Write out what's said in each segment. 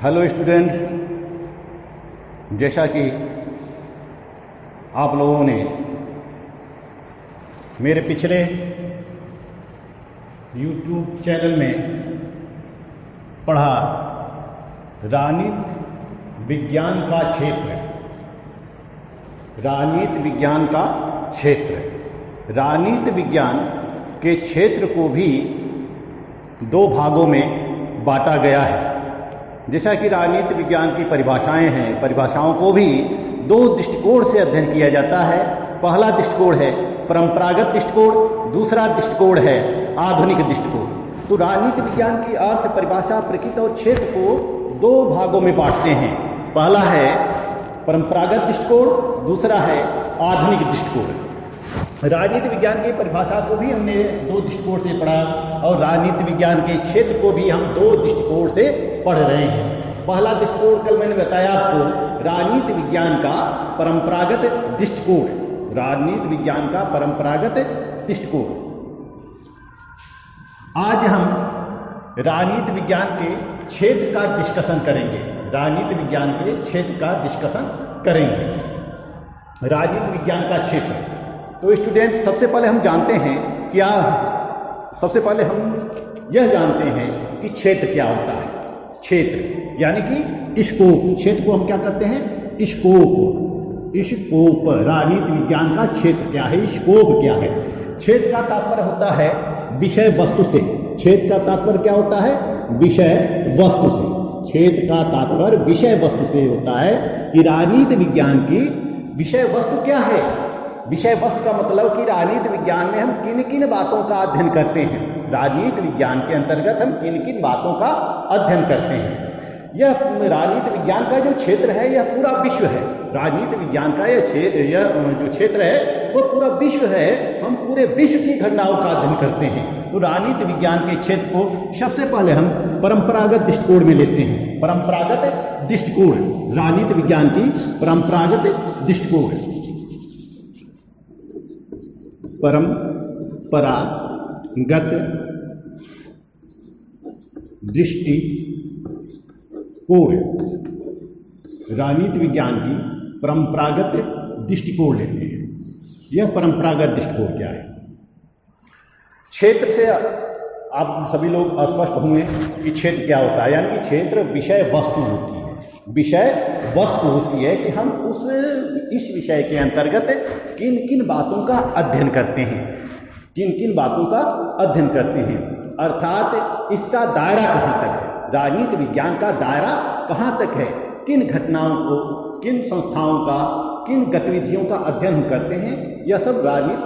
Hello student, जैसा कि आप लोगों ने मेरे पिछले YouTube चैनल में पढ़ा राजनीति विज्ञान का क्षेत्र। राजनीति विज्ञान का क्षेत्र, राजनीति विज्ञान के क्षेत्र को भी दो भागों में बांटा गया है। जैसा कि राजनीति विज्ञान की परिभाषाएं हैं, परिभाषाओं को भी दो दृष्टिकोण से अध्ययन किया जाता है। पहला दृष्टिकोण है परंपरागत दृष्टिकोण, दूसरा दृष्टिकोण है आधुनिक दृष्टिकोण। तो राजनीति विज्ञान की अर्थ परिभाषा, प्रकृति और क्षेत्र को दो भागों में बांटते हैं। पहला है परंपरागत दृष्टिकोण, दूसरा है आधुनिक दृष्टिकोण। राजनीति विज्ञान की परिभाषा को भी हमने दो दृष्टिकोण से पढ़ा और राजनीति विज्ञान के क्षेत्र को भी हम दो दृष्टिकोण से पढ़ रहे हैं। पहला दृष्टिकोण कल मैंने बताया आपको, राजनीति विज्ञान का परंपरागत दृष्टिकोण। राजनीति विज्ञान का परंपरागत दृष्टिकोण। आज हम राजनीति विज्ञान के क्षेत्र का डिस्कशन करेंगे। राजनीति विज्ञान के क्षेत्र का डिस्कशन करेंगे। राजनीति विज्ञान का क्षेत्र, तो स्टूडेंट सबसे पहले हम जानते हैं क्या, सबसे पहले हम यह जानते हैं कि क्षेत्र क्या होता है। क्षेत्र यानी कि स्कोप। क्षेत्र को हम क्या कहते हैं? स्कोप। स्कोप, राजनीति विज्ञान का क्षेत्र क्या है, स्कोप क्या है? क्षेत्र का तात्पर्य होता है विषय वस्तु से। क्षेत्र का तात्पर्य क्या होता है? विषय वस्तु से। क्षेत्र का तात्पर्य विषय वस्तु से होता है कि राजनीति विज्ञान की विषय वस्तु क्या है। विषय वस्तु का मतलब कि राजनीति विज्ञान में हम किन किन बातों का अध्ययन करते हैं। राजनीति विज्ञान के अंतर्गत हम किन किन बातों का अध्ययन करते हैं। यह राजनीति विज्ञान का जो क्षेत्र है यह पूरा विश्व है। राजनीति विज्ञान का यह जो क्षेत्र है वो पूरा विश्व है। हम पूरे विश्व की घटनाओं का अध्ययन करते हैं। तो राजनीति विज्ञान के क्षेत्र को सबसे पहले हम परंपरागत दृष्टिकोण में लेते हैं। परंपरागत दृष्टिकोण, राजनीति विज्ञान की परंपरागत दृष्टिकोण। परंपरागत दृष्टिकोण, राजनीति विज्ञान की परंपरागत दृष्टिकोण लेते हैं। यह परंपरागत दृष्टिकोण क्या है? क्षेत्र से आप सभी लोग स्पष्ट होंगे कि क्षेत्र क्या होता है। यानी कि क्षेत्र विषय वस्तु होती है। विषय वस्तु होती है कि हम इस विषय के अंतर्गत किन किन बातों का अध्ययन करते हैं। किन किन बातों का अध्ययन करते हैं, अर्थात इसका दायरा कहाँ तक है। राजनीति विज्ञान का दायरा कहाँ तक है, किन घटनाओं को, किन संस्थाओं का, किन गतिविधियों का अध्ययन हम करते हैं। यह सब राजनीति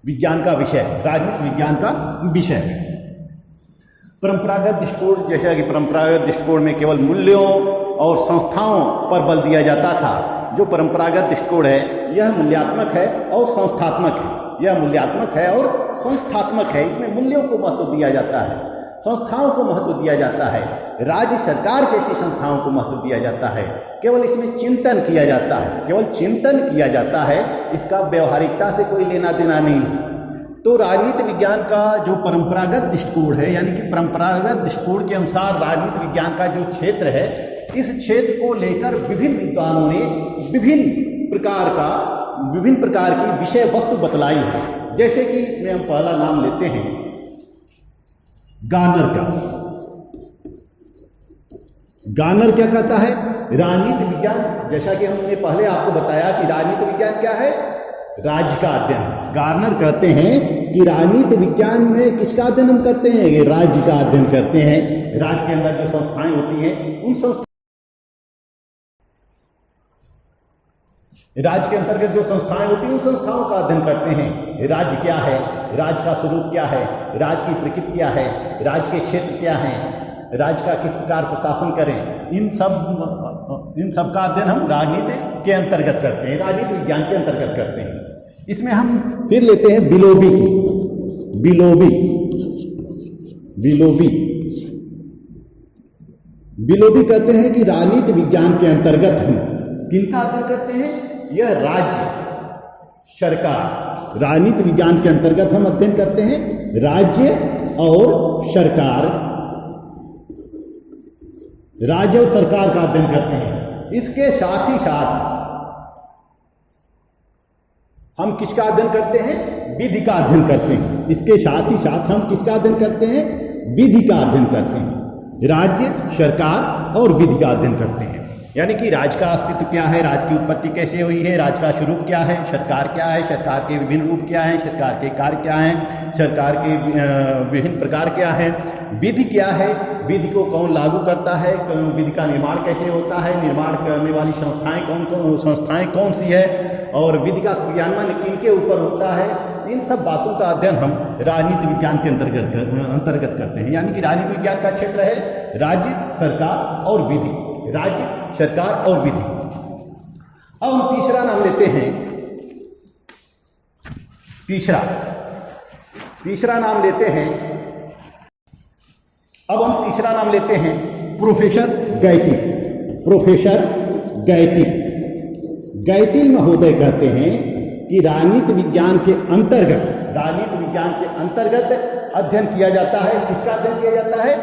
विज्ञान का विषय है, राजनीति विज्ञान का विषय है। परंपरागत दृष्टिकोण, जैसा कि परंपरागत दृष्टिकोण में केवल मूल्यों और संस्थाओं पर बल दिया जाता था। जो परंपरागत दृष्टिकोण है यह मूल्यात्मक है और संस्थात्मक है। यह मूल्यात्मक है और संस्थात्मक है। इसमें मूल्यों को महत्व दिया जाता है, संस्थाओं को महत्व दिया जाता है, राज्य सरकार जैसी संस्थाओं को महत्व दिया जाता है। केवल इसमें चिंतन किया जाता है, केवल चिंतन किया जाता है। इसका व्यवहारिकता से कोई लेना देना नहीं है। तो राजनीति विज्ञान का जो परंपरागत दृष्टिकोण है, यानी कि परंपरागत दृष्टिकोण के अनुसार राजनीति विज्ञान का जो क्षेत्र है, इस क्षेत्र को लेकर विभिन्न विद्वानों ने विभिन्न प्रकार की विषय वस्तु बतलाई है। जैसे कि इसमें हम पहला नाम लेते हैं गार्नर का। गार्नर क्या कहता है? राजनीति विज्ञान, जैसा कि हमने पहले आपको बताया कि राजनीति विज्ञान क्या है, राज्य का अध्ययन है। गार्नर कहते हैं कि राजनीति विज्ञान में किसका अध्ययन हम करते हैं? ये राज्य का अध्ययन करते हैं। राज्य के अंदर जो संस्थाएं होती हैं, उन राज्य के अंतर्गत जो संस्थाएं होती हैं उन संस्थाओं का अध्ययन करते हैं। राज्य क्या है, राज्य का स्वरूप क्या है, राज्य की प्रकृति क्या है, राज्य के क्षेत्र क्या है, राज्य का किस प्रकार प्रशासन करें, इन सब का अध्ययन हम राजनीति के अंतर्गत करते हैं, राजनीति विज्ञान के अंतर्गत करते हैं। इसमें हम फिर लेते हैं बिलोबी की। बिलोबी कहते हैं कि राजनीति विज्ञान के अंतर्गत हम किनका अध्ययन करते हैं? यह राज्य सरकार। राजनीति विज्ञान के अंतर्गत हम अध्ययन करते हैं राज्य और सरकार राज्य और सरकार का अध्ययन करते हैं। इसके साथ ही साथ हम किसका अध्ययन करते हैं? विधि का अध्ययन करते हैं। इसके साथ ही साथ हम किसका अध्ययन करते हैं? विधि का अध्ययन करते हैं। राज्य, सरकार और विधि का अध्ययन करते हैं। यानी कि राज्य का अस्तित्व क्या है, राज्य की उत्पत्ति कैसे हुई है, राज्य का स्वरूप क्या है, सरकार क्या है, सरकार के विभिन्न रूप क्या हैं, सरकार के कार्य क्या हैं, सरकार के विभिन्न प्रकार क्या हैं, विधि क्या है, विधि को कौन लागू करता है, विधि का निर्माण कैसे होता है, निर्माण करने वाली संस्थाएं कौन सी है, और विधि का क्रियान्वयन किनके ऊपर होता है। इन सब बातों का अध्ययन हम राजनीति विज्ञान के अंतर्गत करते हैं। यानी कि राजनीति विज्ञान का क्षेत्र है राज्य, सरकार और विधि। राज्य, सरकार और विधि। अब हम तीसरा नाम लेते हैं। तीसरा नाम लेते हैं। अब हम तीसरा नाम लेते हैं प्रोफेसर गैटिल। प्रोफेसर गैटिल। गैटिल महोदय कहते हैं कि राजनीति विज्ञान के अंतर्गत अध्ययन किया जाता है। किसका अध्ययन किया जाता है?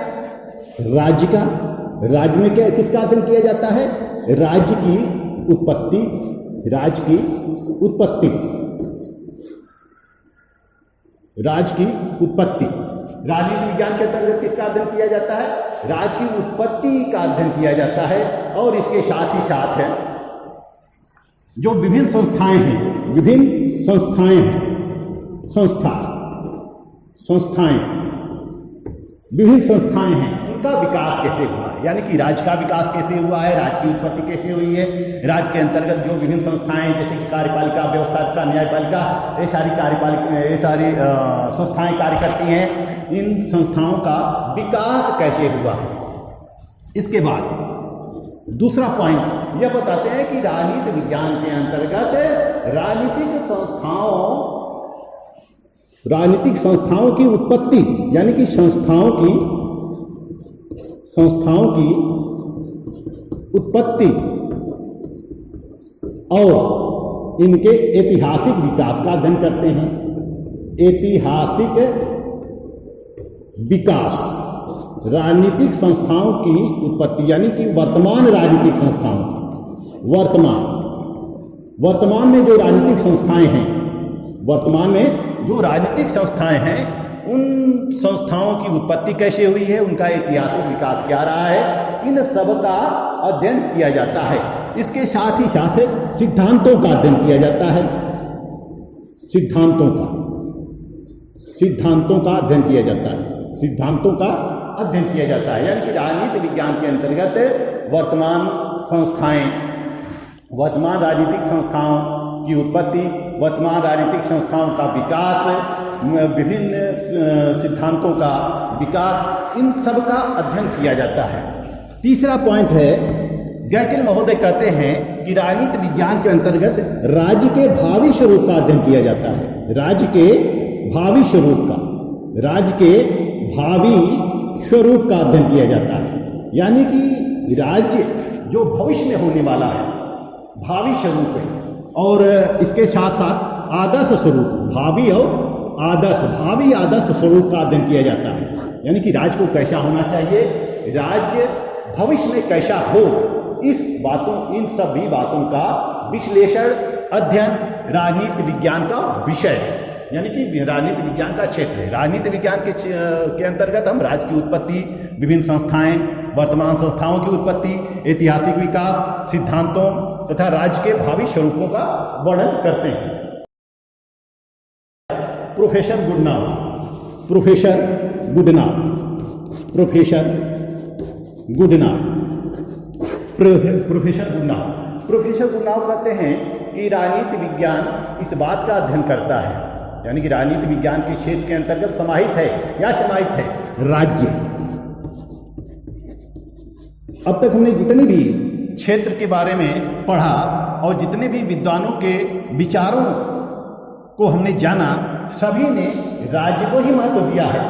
राज्य का। राज्य में क्या, किसका अध्ययन किया जाता है? राज्य की उत्पत्ति। राज्य की उत्पत्ति। राजनीति विज्ञान के अंतर्गत किसका अध्ययन किया जाता है? राज्य की उत्पत्ति का अध्ययन किया जाता है। और इसके साथ ही साथ है जो विभिन्न संस्थाएं हैं, विभिन्न संस्थाएं हैं, उनका विकास कैसे हुआ है। यानी कि राज्य का विकास कैसे हुआ है, राज्य की उत्पत्ति कैसे हुई है, राज्य के अंतर्गत जो विभिन्न संस्थाएं जैसे कि कार्यपालिका, व्यवस्थापिका, न्यायपालिका, ये सारी संस्थाएं कार्य करती हैं। इन संस्थाओं का विकास कैसे हुआ है। इसके बाद दूसरा पॉइंट यह बताते हैं कि राजनीति विज्ञान के अंतर्गत राजनीतिक संस्थाओं की उत्पत्ति, यानी कि संस्थाओं की उत्पत्ति और इनके ऐतिहासिक विकास का अध्ययन करते हैं। ऐतिहासिक विकास, राजनीतिक संस्थाओं की उत्पत्ति, यानी कि वर्तमान राजनीतिक संस्थाओं की, वर्तमान में जो राजनीतिक संस्थाएं हैं, उन संस्थाओं की उत्पत्ति कैसे हुई है, उनका ऐतिहासिक विकास क्या रहा है, इन सब का अध्ययन किया जाता है। इसके साथ ही साथ सिद्धांतों का अध्ययन किया जाता है। सिद्धांतों का अध्ययन किया जाता है। यानी कि राजनीति विज्ञान के अंतर्गत वर्तमान राजनीतिक संस्थाओं की उत्पत्ति, वर्तमान राजनीतिक संस्थाओं का विकास, विभिन्न सिद्धांतों का विकास, इन सब का अध्ययन किया जाता है। तीसरा पॉइंट है, गैटिल महोदय कहते हैं कि राजनीति विज्ञान के अंतर्गत राज्य के भावी स्वरूप का अध्ययन किया जाता है। राज्य के भावी स्वरूप का अध्ययन किया जाता है। यानी कि राज्य जो भविष्य में होने वाला है, भावी स्वरूप है, और इसके साथ साथ आदर्श स्वरूप, भावी आदर्श स्वरूप का अध्ययन किया जाता है। यानी कि राज्य को कैसा होना चाहिए, राज्य भविष्य में कैसा हो, इन सभी बातों का विश्लेषण, अध्ययन राजनीति विज्ञान का विषय है। यानी कि राजनीति विज्ञान का क्षेत्र है। राजनीति विज्ञान के अंतर्गत हम राज्य की उत्पत्ति, विभिन्न संस्थाएं, वर्तमान संस्थाओं की उत्पत्ति, ऐतिहासिक विकास, सिद्धांतों तथा राज्य के भावी स्वरूपों का वर्णन करते हैं। प्रोफेसर गुडनाव कहते हैं कि राजनीति विज्ञान इस बात का अध्ययन करता है, यानी कि राजनीति विज्ञान के क्षेत्र के अंतर्गत समाहित है राज्य। अब तक हमने जितने भी क्षेत्र के बारे में पढ़ा और जितने भी विद्वानों के विचारों को हमने जाना, सभी ने राज्य को ही महत्व दिया है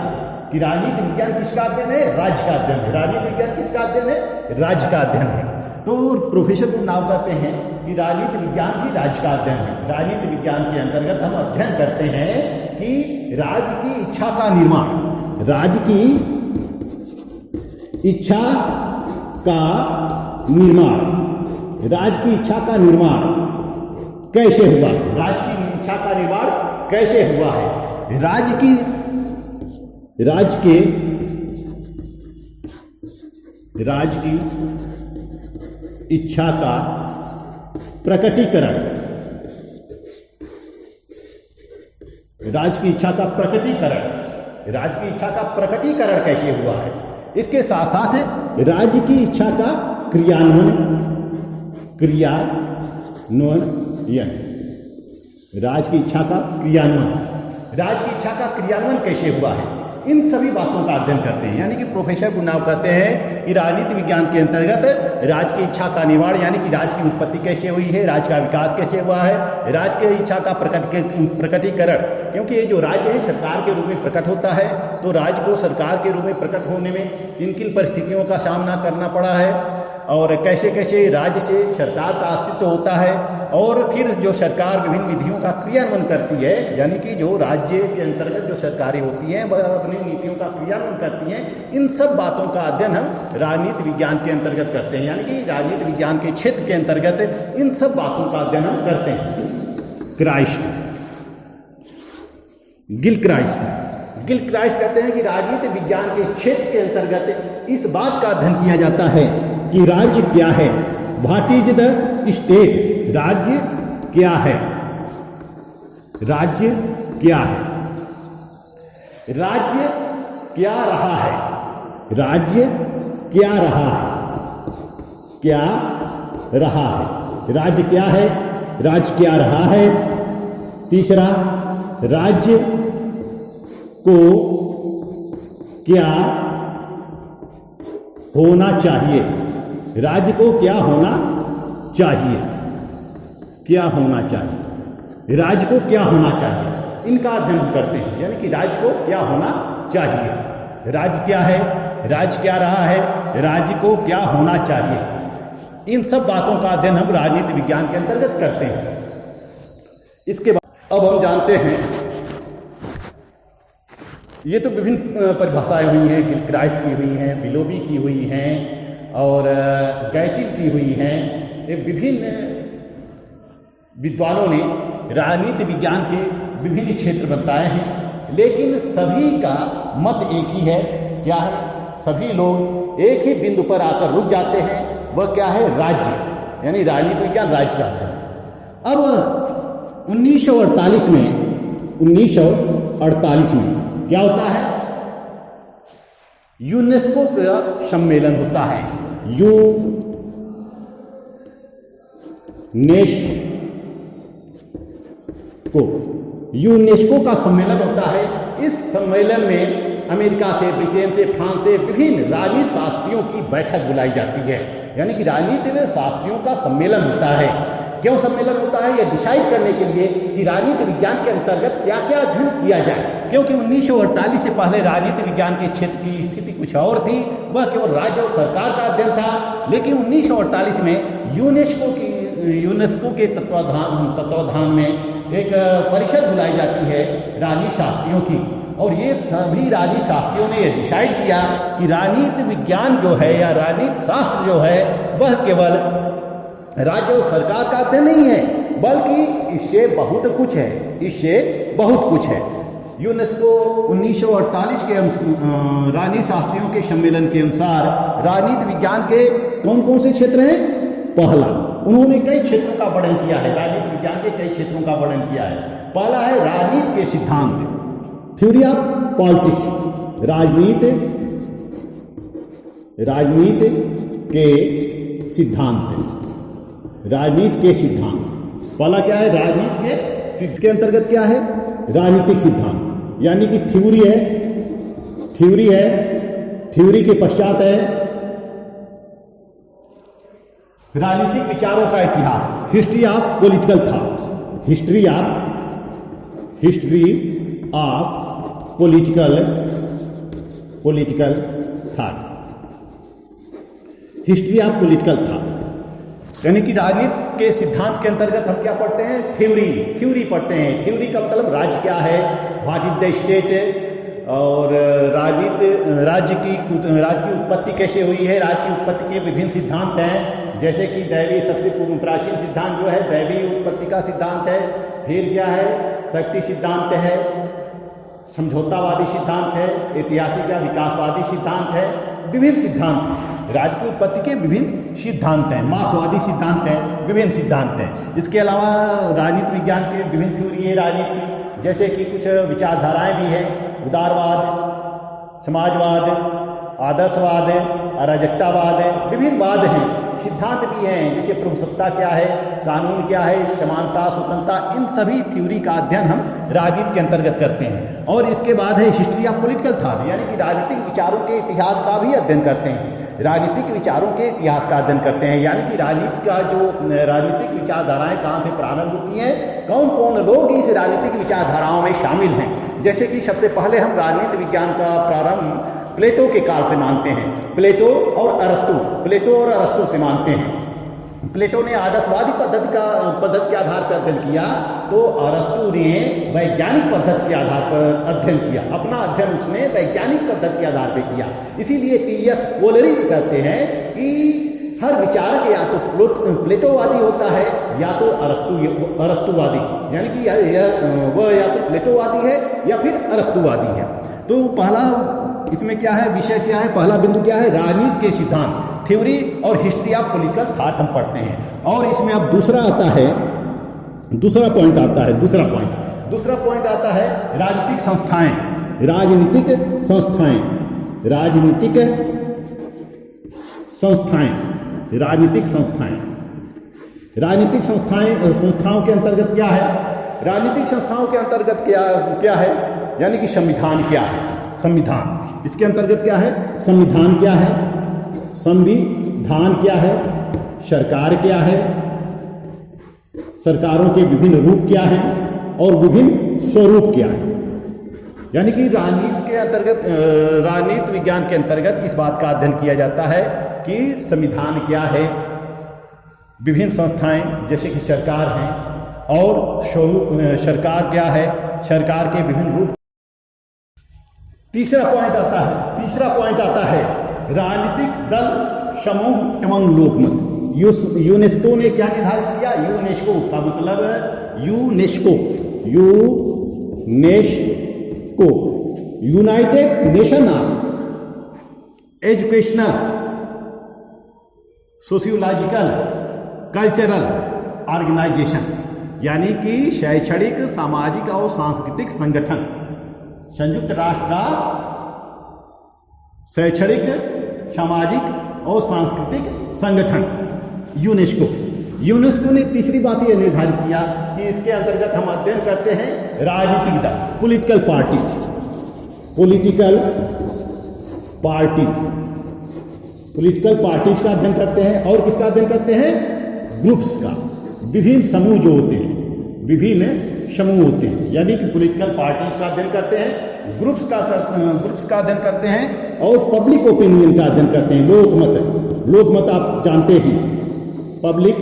कि राजनीति विज्ञान किसका अध्ययन है, राज्य का अध्ययन है। राजनीति विज्ञान किसका अध्ययन है, राज्य का अध्ययन है। तो प्रोफेसर गुडनाव कहते हैं कि राजनीति विज्ञान भी राज्य का अध्ययन है। राजनीति विज्ञान के अंतर्गत हम अध्ययन करते हैं कि राज्य की इच्छा का निर्माण, राज्य की इच्छा का निर्माण, राज्य की इच्छा का निर्माण कैसे हुआ? राज्य की इच्छा का निर्माण कैसे हुआ है? राज्य की इच्छा का प्रकटीकरण, राज्य की इच्छा का प्रकटीकरण कैसे हुआ है? इसके साथ साथ राज्य की इच्छा का क्रियान्वयन, राज्य की इच्छा का क्रियान्वयन कैसे हुआ है? इन सभी बातों का अध्ययन करते हैं। यानी कि प्रोफेसर गुरनाव कहते हैं कि राजनीति विज्ञान के अंतर्गत राज्य की इच्छा का निर्माण, यानी कि राज्य की उत्पत्ति कैसे हुई है, राज्य का विकास कैसे हुआ है, राज्य की इच्छा का प्रकटीकरण, क्योंकि ये जो राज्य है सरकार के रूप में प्रकट होता है, तो राज्य को सरकार के रूप में प्रकट होने में किन किन परिस्थितियों का सामना करना पड़ा है और कैसे कैसे राज्य से सरकार का अस्तित्व होता है, और फिर जो सरकार विभिन्न विधियों का क्रियान्वयन करती है, यानी कि जो राज्य के अंतर्गत जो सरकारें होती हैं वह अपनी नीतियों का क्रियान्वयन करती हैं। इन सब बातों का अध्ययन हम राजनीति विज्ञान के अंतर्गत करते हैं। यानी कि राजनीति विज्ञान के क्षेत्र के अंतर्गत इन सब बातों का अध्ययन हम करते हैं। गिलक्राइस्ट कहते हैं कि राजनीति विज्ञान के क्षेत्र के अंतर्गत इस बात का अध्ययन किया जाता है कि राज्य क्या है, व्हाट इज द स्टेट, राज्य क्या है, राज्य क्या है, राज्य क्या रहा है, राज्य क्या रहा है, क्या रहा है, राज्य क्या है, राज्य क्या रहा है। तीसरा, राज्य को क्या होना चाहिए, राज्य को क्या होना चाहिए, क्या होना चाहिए, राज्य को क्या होना चाहिए, इनका अध्ययन करते हैं। यानी कि राज्य को क्या होना चाहिए, राज्य क्या है, राज्य क्या रहा है, राज्य को क्या होना चाहिए, इन सब बातों का अध्ययन हम राजनीति विज्ञान के अंतर्गत करते हैं। इसके बाद अब हम जानते हैं, ये तो विभिन्न परिभाषाएं हुई हैं, गिलक्राइस्ट की हुई हैं, बिलोबी की हुई हैं और गैटिल की हुई हैं। ये विभिन्न विद्वानों ने राजनीति विज्ञान के विभिन्न क्षेत्र बताए हैं, लेकिन सभी का मत एक ही है। क्या है? सभी लोग एक ही बिंदु पर आकर रुक जाते हैं, वह क्या है? राज्य, यानी राजनीति विज्ञान राज्य का अध्ययन। अब 1948 में क्या होता है? यूनेस्को का सम्मेलन होता है, यूनेस्को का सम्मेलन होता है। इस सम्मेलन में अमेरिका से, ब्रिटेन से, फ्रांस से विभिन्न राजनीति शास्त्रियों की बैठक बुलाई जाती है। यानी कि राजनीति में शास्त्रियों का सम्मेलन होता है। क्यों सम्मेलन होता है? यह डिसाइड करने के लिए कि राजनीति विज्ञान के अंतर्गत क्या क्या अध्ययन किया जाए। क्योंकि 1948 से पहले राजनीति विज्ञान के क्षेत्र की स्थिति कुछ और थी, वह केवल राज्य और सरकार का अध्ययन था। लेकिन 1948 में यूनेस्को के तत्वाधान में एक परिषद बुलाई जाती है राजनीति शास्त्रियों की, और ये सभी राजनीति शास्त्रियों ने यह डिसाइड किया कि राजनीति विज्ञान जो है या राजनीति शास्त्र जो है वह केवल राज्य और सरकार का अध्ययन नहीं है, बल्कि इससे बहुत कुछ है, यूनेस्को 1948 के राजनीति शास्त्रियों के सम्मेलन के अनुसार राजनीति विज्ञान के कौन कौन से क्षेत्र हैं? पहला, उन्होंने कई क्षेत्रों का वर्णन किया है, राजनीति विज्ञान के कई क्षेत्रों का वर्णन किया है। पहला है राजनीति के सिद्धांत, थ्योरी ऑफ पॉलिटिक्स, राजनीति के सिद्धांत, राजनीति के सिद्धांत। पहला क्या है? राजनीति के अंतर्गत क्या है? राजनीतिक सिद्धांत, यानी कि थ्योरी है, थ्योरी के पश्चात है राजनीतिक विचारों का इतिहास, history of political thought, history of political thought, history of political thought. यानी कि राजनीति के सिद्धांत के अंतर्गत हम क्या पढ़ते हैं? थ्योरी पढ़ते हैं। थ्योरी का मतलब राज्य क्या है, व्हाट इज द स्टेट, और राज्य की उत्पत्ति कैसे हुई है, राज्य की उत्पत्ति के विभिन्न सिद्धांत हैं, जैसे कि दैवी सबसे प्राचीन सिद्धांत जो है दैवी उत्पत्ति का सिद्धांत है, फिर क्या है शक्ति सिद्धांत है, समझौतावादी सिद्धांत है, ऐतिहासिक या विकासवादी सिद्धांत है, विभिन्न सिद्धांत हैं। राज्य की उत्पत्ति के विभिन्न सिद्धांत हैं, मार्क्सवादी सिद्धांत हैं, विभिन्न सिद्धांत हैं। इसके अलावा राजनीति विज्ञान के विभिन्न थ्योरी है राजनीति, जैसे कि कुछ विचारधाराएं भी हैं, उदारवाद, समाजवाद, आदर्शवाद, अराजकतावाद, विभिन्न वाद हैं, सिद्धांत भी हैं, जैसे प्रभुसत्ता क्या है, कानून क्या है, समानता, स्वतंत्रता, इन सभी थ्योरी का अध्ययन हम राजनीति के अंतर्गत करते हैं। और इसके बाद है हिस्ट्री ऑफ पॉलिटिकल थॉट, यानी कि राजनीतिक विचारों के इतिहास का भी अध्ययन करते हैं, राजनीतिक विचारों के इतिहास का अध्ययन करते हैं, यानी कि राजनीति का जो राजनीतिक विचारधाराएं कहाँ से प्रारंभ होती हैं, कौन कौन लोग इस राजनीतिक विचारधाराओं में शामिल हैं। जैसे कि सबसे पहले हम राजनीति विज्ञान का प्रारंभ प्लेटो के काल से मानते हैं, प्लेटो और अरस्तु से मानते हैं। प्लेटो ने आदर्शवादी पद्धति के आधार पर अध्ययन किया, तो अरस्तु ने वैज्ञानिक पद्धति के आधार पर अध्ययन किया, अपना अध्ययन उसने वैज्ञानिक पद्धति के आधार पर किया। इसीलिए टीएस कोलरिज कहते हैं कि हर विचारक या तो प्लेटोवादी होता है या तो अरस्तुवादी, यानी कि वह या तो प्लेटोवादी है या फिर अरस्तुवादी है। तो पहला इसमें क्या है, विषय क्या है, पहला बिंदु क्या है, राजनीति के सिद्धांत, थ्योरी और हिस्ट्री ऑफ पॉलिटिकल थॉट हम पढ़ते हैं। और इसमें अब दूसरा पॉइंट आता है राजनीतिक संस्थाएं। राजनीतिक संस्थाओं के अंतर्गत क्या है, राजनीतिक संस्थाओं के अंतर्गत क्या है, यानी कि संविधान क्या है, संविधान, इसके अंतर्गत क्या है, संविधान क्या है, सरकार क्या है, सरकारों के विभिन्न रूप क्या है और विभिन्न स्वरूप क्या है। यानी कि राजनीति विज्ञान के अंतर्गत इस बात का अध्ययन किया जाता है कि संविधान क्या है, विभिन्न संस्थाएं जैसे कि सरकार हैं और स्वरूप, सरकार क्या है, सरकार के विभिन्न रूप। तीसरा पॉइंट आता है राजनीतिक दल, समूह एवं लोकमत। यूनेस्को ने क्या निर्धारित किया, यूनेस्को का मतलब UNESCO United Nation of Educational, Sociological, Cultural Organization, यानी कि शैक्षणिक, सामाजिक और सांस्कृतिक संगठन, संयुक्त राष्ट्र का शैक्षणिक, सामाजिक और सांस्कृतिक संगठन यूनेस्को ने तीसरी बात यह निर्धारित किया कि इसके अंतर्गत हम अध्ययन करते हैं राजनीतिक दल, पॉलिटिकल पार्टीज का अध्ययन करते हैं। और किसका अध्ययन करते हैं, ग्रुप्स का, विभिन्न समूह जो होते हैं, यानी कि पॉलिटिकल पार्टीज का अध्ययन करते हैं, ग्रुप्स का अध्ययन करते हैं और पब्लिक ओपिनियन का अध्ययन करते हैं। लोकमत आप जानते हैं, पब्लिक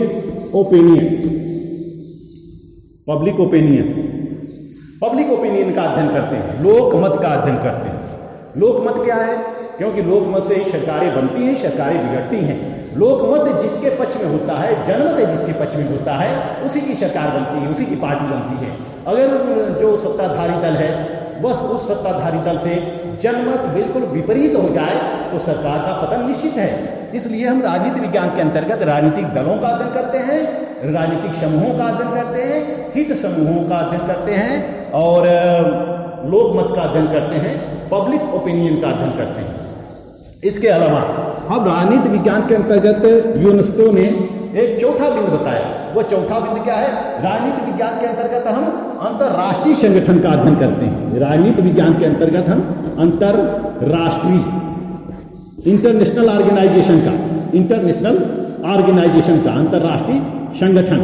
ओपिनियन का अध्ययन करते हैं, लोकमत का अध्ययन करते हैं। लोकमत क्या है, क्योंकि लोकमत से ही सरकारें बनती हैं, सरकारें बिगड़ती हैं। लोकमत जिसके पक्ष में होता है, जनमत जिसके पक्ष में होता है, उसी की सरकार बनती है, उसी की पार्टी बनती है। अगर जो सत्ताधारी दल है बस उस सत्ताधारी दल से जनमत बिल्कुल विपरीत हो जाए तो सरकार का पतन निश्चित है। इसलिए हम राजनीति विज्ञान के अंतर्गत राजनीतिक दलों का अध्ययन करते हैं, राजनीतिक समूहों का अध्ययन करते हैं, हित समूहों का अध्ययन करते हैं और लोकमत का अध्ययन करते हैं, पब्लिक ओपिनियन का अध्ययन करते हैं। इसके अलावा अब राजनीति विज्ञान के अंतर्गत यूनेस्को ने एक चौथा बिंदु बताया। वो चौथा बिंदु क्या है, राजनीति विज्ञान के अंतर्गत हम अंतरराष्ट्रीय संगठन का अध्ययन करते हैं। राजनीति विज्ञान के अंतर्गत हम अंतरराष्ट्रीय, इंटरनेशनल ऑर्गेनाइजेशन का, अंतरराष्ट्रीय संगठन,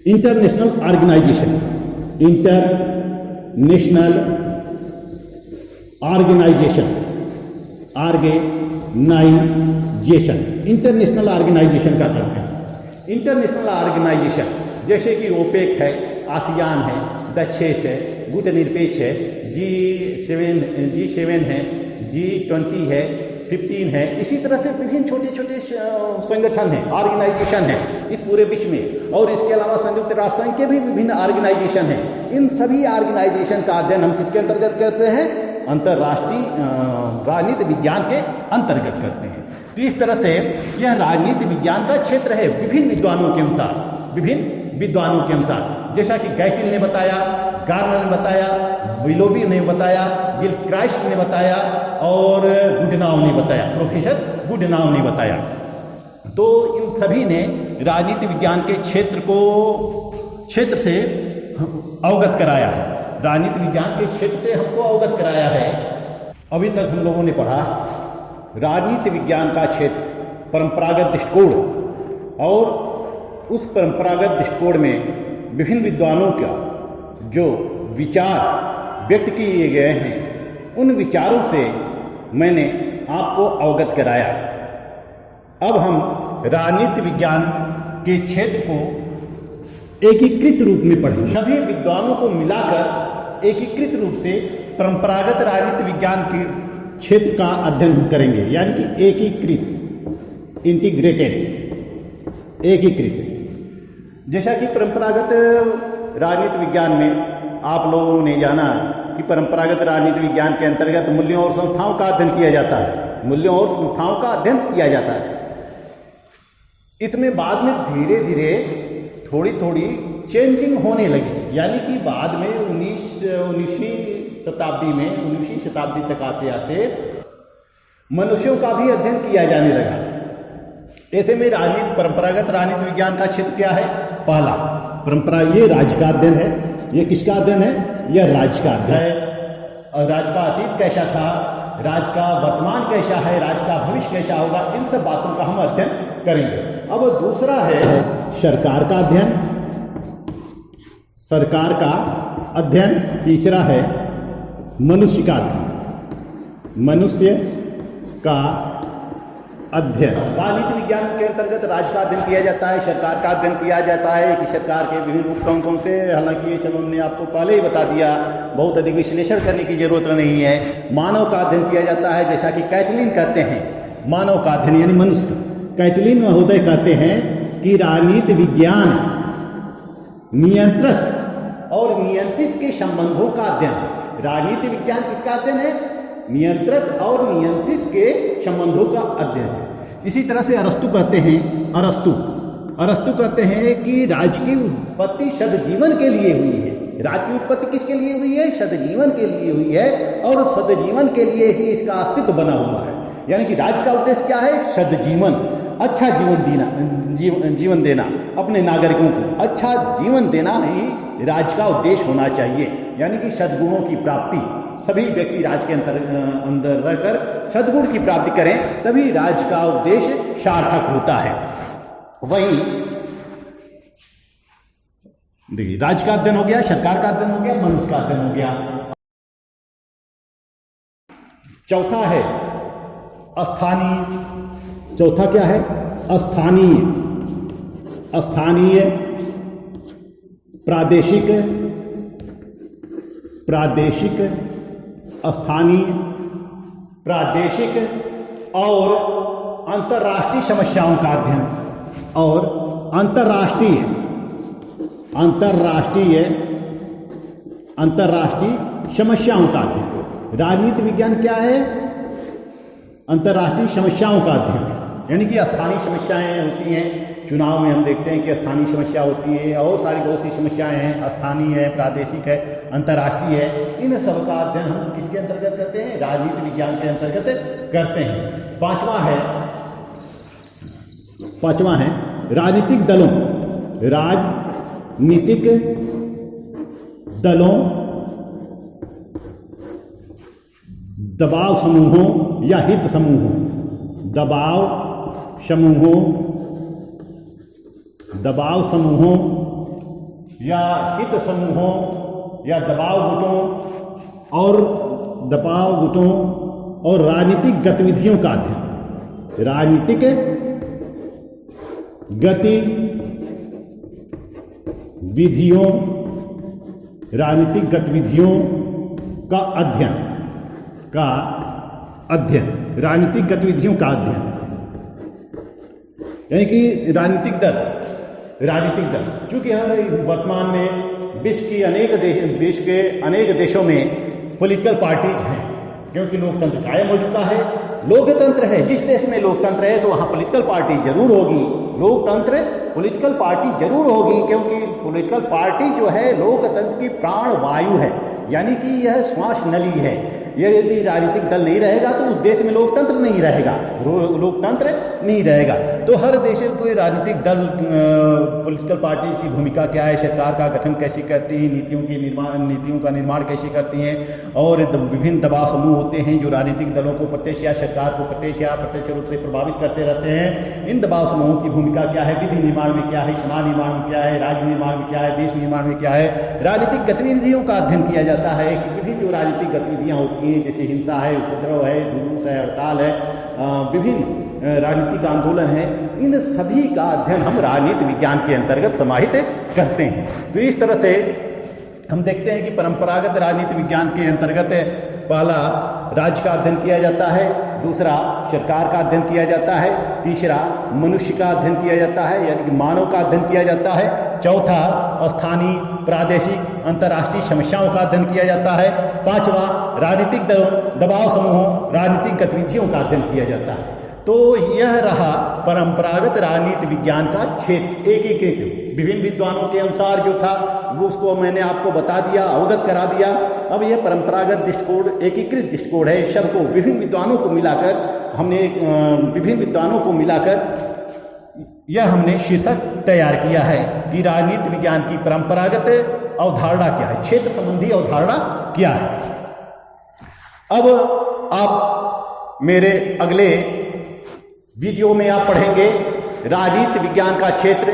इंटरनेशनल ऑर्गेनाइजेशन, इंटरनेशनल ऑर्गेनाइजेशन का करते हैं। इंटरनेशनल ऑर्गेनाइजेशन जैसे कि ओपेक है, आसियान है, द6 है, गुटनिरपेक्ष है, G7 है, G20 है, 15 है। इसी तरह से विभिन्न छोटे छोटे संगठन हैं, ऑर्गेनाइजेशन हैं इस पूरे विश्व में। और इसके अलावा संयुक्त राष्ट्र संघ के भी विभिन्न ऑर्गेनाइजेशन हैं। इन सभी ऑर्गेनाइजेशन का अध्ययन हम किसके अंतर्गत करते हैं? अंतर्राष्ट्रीय राजनीति विज्ञान के अंतर्गत करते हैं। तो इस तरह से यह राजनीति विज्ञान का क्षेत्र है विभिन्न विद्वानों के अनुसार, जैसा कि गैटिल ने बताया, गार्नर ने बताया, विलोबी ने बताया, गिलक्राइस्ट ने बताया और गुडनाव ने बताया, प्रोफेसर गुडनाव ने बताया। तो इन सभी ने राजनीति विज्ञान के क्षेत्र से अवगत कराया है, राजनीति विज्ञान के क्षेत्र से हमको अवगत कराया है। अभी तक हम लोगों ने पढ़ा राजनीति विज्ञान का क्षेत्र, परंपरागत दृष्टिकोण, और उस परंपरागत दृष्टिकोण में विभिन्न विद्वानों का जो विचार व्यक्त किए गए हैं, उन विचारों से मैंने आपको अवगत कराया। अब हम राजनीति विज्ञान के क्षेत्र को एकीकृत रूप में पढ़ेंगे। सभी विद्वानों को मिलाकर एकीकृत रूप से परंपरागत राजनीति विज्ञान के क्षेत्र का अध्ययन करेंगे, यानी कि एकीकृत, एकीकृत। जैसा कि परंपरागत राजनीति विज्ञान में आप लोगों ने जाना कि परंपरागत राजनीति विज्ञान के अंतर्गत मूल्यों और संस्थाओं का अध्ययन किया जाता है, मूल्यों और संस्थाओं का अध्ययन किया जाता है। इसमें बाद में धीरे धीरे थोड़ी थोड़ी चेंजिंग होने लगी, यानी कि बाद में 19वीं शताब्दी तक आते आते मनुष्यों का भी अध्ययन किया जाने लगा। ऐसे में परंपरागत राजनीति विज्ञान का क्षेत्र क्या है? पहला परंपरा, ये राज्य का अध्ययन है। ये किसका अध्ययन है? यह राज्य का अध्ययन है। और राज्य का अतीत कैसा था, राज्य का वर्तमान कैसा है, राज्य का भविष्य कैसा होगा, इन सब बातों का हम अध्ययन करेंगे। अब दूसरा है सरकार का अध्ययन, सरकार का अध्ययन। तीसरा है मनुष्य का अध्ययन, मनुष्य का अध्ययन। राजनीति विज्ञान के अंतर्गत राज्य का अध्ययन किया जाता है, सरकार का अध्ययन किया जाता है कि सरकार के विभिन्न रूप कौन कौन से, हालांकि ये सब हमने आपको पहले ही बता दिया, बहुत अधिक विश्लेषण करने की जरूरत नहीं है। मानव का अध्ययन किया जाता है, जैसा कि कैटलिन कहते हैं, मानव का अध्ययन यानी मनुष्य। कैटलिन महोदय कहते हैं कि राजनीति विज्ञान नियंत्रक और नियंत्रित के संबंधों का अध्ययन है। राजनीति विज्ञान किसका अध्ययन है? नियंत्रक और नियंत्रित के संबंधों का अध्ययन है। इसी तरह से अरस्तु कहते हैं कि राज्य की उत्पत्ति सदजीवन के लिए हुई है। राज्य की उत्पत्ति किसके लिए हुई है? सदजीवन के लिए हुई है, और सदजीवन के लिए ही इसका अस्तित्व बना हुआ है। यानी कि राज्य का उद्देश्य क्या है? सदजीवन, अच्छा जीवन देना, अपने नागरिकों को अच्छा जीवन देना ही राज्य का उद्देश्य होना चाहिए। यानी कि सद्गुणों की प्राप्ति, सभी व्यक्ति राज्य के अंदर रहकर सद्गुण की प्राप्ति करें, तभी राज्य का उद्देश्य सार्थक होता है। वही देखिए, राज्य का अध्ययन हो गया, सरकार का अध्ययन हो गया, मनुष्य का अध्ययन हो गया। चौथा है स्थानीय। चौथा क्या है? स्थानीय, प्रादेशिक, स्थानीय, प्रादेशिक और अंतर्राष्ट्रीय समस्याओं का अध्ययन, और अंतर्राष्ट्रीय समस्याओं का अध्ययन। राजनीति विज्ञान क्या है? अंतर्राष्ट्रीय समस्याओं का अध्ययन, यानी कि स्थानीय समस्याएं होती हैं। चुनाव में हम देखते हैं कि स्थानीय समस्या होती है, और सारी बहुत सी समस्याएं हैं, स्थानीय है, प्रादेशिक है, अंतर्राष्ट्रीय है। इन सब का अध्ययन हम किसके अंतर्गत करते हैं? राजनीति विज्ञान के अंतर्गत करते हैं। पांचवा है राजनीतिक दलों, दबाव समूहों या हित समूहों, दबाव समूहों या हित समूहों या दबाव गुटों और राजनीतिक गतिविधियों का अध्ययन। राजनीतिक गतिविधियों राजनीतिक गतिविधियों का अध्ययन राजनीतिक गतिविधियों का अध्ययन, यानी कि राजनीतिक दल, चूंकि हम वर्तमान में विश्व के अनेक देशों में पॉलिटिकल पार्टीज हैं, क्योंकि लोकतंत्र कायम हो चुका है। लोकतंत्र है, जिस देश में लोकतंत्र है तो वहाँ पॉलिटिकल पार्टी जरूर होगी, लोकतंत्र पॉलिटिकल पार्टी जरूर होगी, क्योंकि पॉलिटिकल पार्टी जो है लोकतंत्र की प्राण वायु है, यानी कि यह श्वास नली है। यदि राजनीतिक दल नहीं रहेगा तो उस देश में लोकतंत्र नहीं रहेगा, लोकतंत्र नहीं रहेगा। तो हर देश कोई राजनीतिक दल, पॉलिटिकल पार्टी की भूमिका क्या है, सरकार का गठन कैसे करती है, नीतियों का निर्माण कैसे करती हैं, और विभिन्न दबाव समूह होते हैं जो राजनीतिक दलों को प्रत्यक्ष या सरकार को प्रत्यक्ष या अप्रत्यक्ष रूप से प्रभावित करते रहते हैं। इन दबाव समूहों की भूमिका क्या है, विधि निर्माण में क्या है, समाज निर्माण में क्या है, राज्य निर्माण में क्या है, देश निर्माण में क्या है। राजनीतिक गतिविधियों का अध्ययन किया जाता है कि विभिन्न जो राजनीतिक गतिविधियाँ होती हैं, जैसे हिंसा है, उपद्रव है, जुलूस है, हड़ताल है, विभिन्न राजनीतिक आंदोलन है, इन सभी का अध्ययन हम राजनीति विज्ञान के अंतर्गत समाहित करते हैं। तो इस तरह से हम देखते हैं कि परंपरागत राजनीति विज्ञान के अंतर्गत पहला राज्य का अध्ययन किया जाता है, दूसरा सरकार का अध्ययन किया जाता है, तीसरा मनुष्य का अध्ययन किया जाता है, यानी कि मानव का अध्ययन किया जाता है, चौथा स्थानीय, प्रादेशिक, अंतर्राष्ट्रीय समस्याओं का अध्ययन किया जाता है, पांचवा राजनीतिक दलों, दबाव समूहों, राजनीतिक गतिविधियों का अध्ययन किया जाता है। तो यह रहा परंपरागत राजनीति विज्ञान का क्षेत्र, एकीकृत विभिन्न विद्वानों के अनुसार जो था वो उसको मैंने आपको बता दिया, अवगत करा दिया। अब यह परंपरागत दृष्टिकोण, एकीकृत दृष्टिकोण है, सबको विभिन्न विद्वानों को मिलाकर यह हमने शीर्षक तैयार किया है कि राजनीति विज्ञान की परंपरागत अवधारणा क्या है, क्षेत्र संबंधी अवधारणा क्या है। अब आप मेरे अगले वीडियो में आप पढ़ेंगे राजनीति विज्ञान का क्षेत्र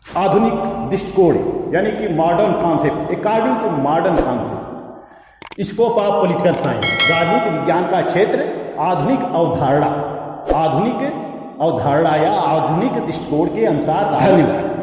आधुनिक दृष्टिकोण, यानी कि modern concept, according to modern concept, scope of political science. राजनीति विज्ञान का क्षेत्र आधुनिक अवधारणा या आधुनिक दृष्टिकोण के अनुसार। धन्यवाद।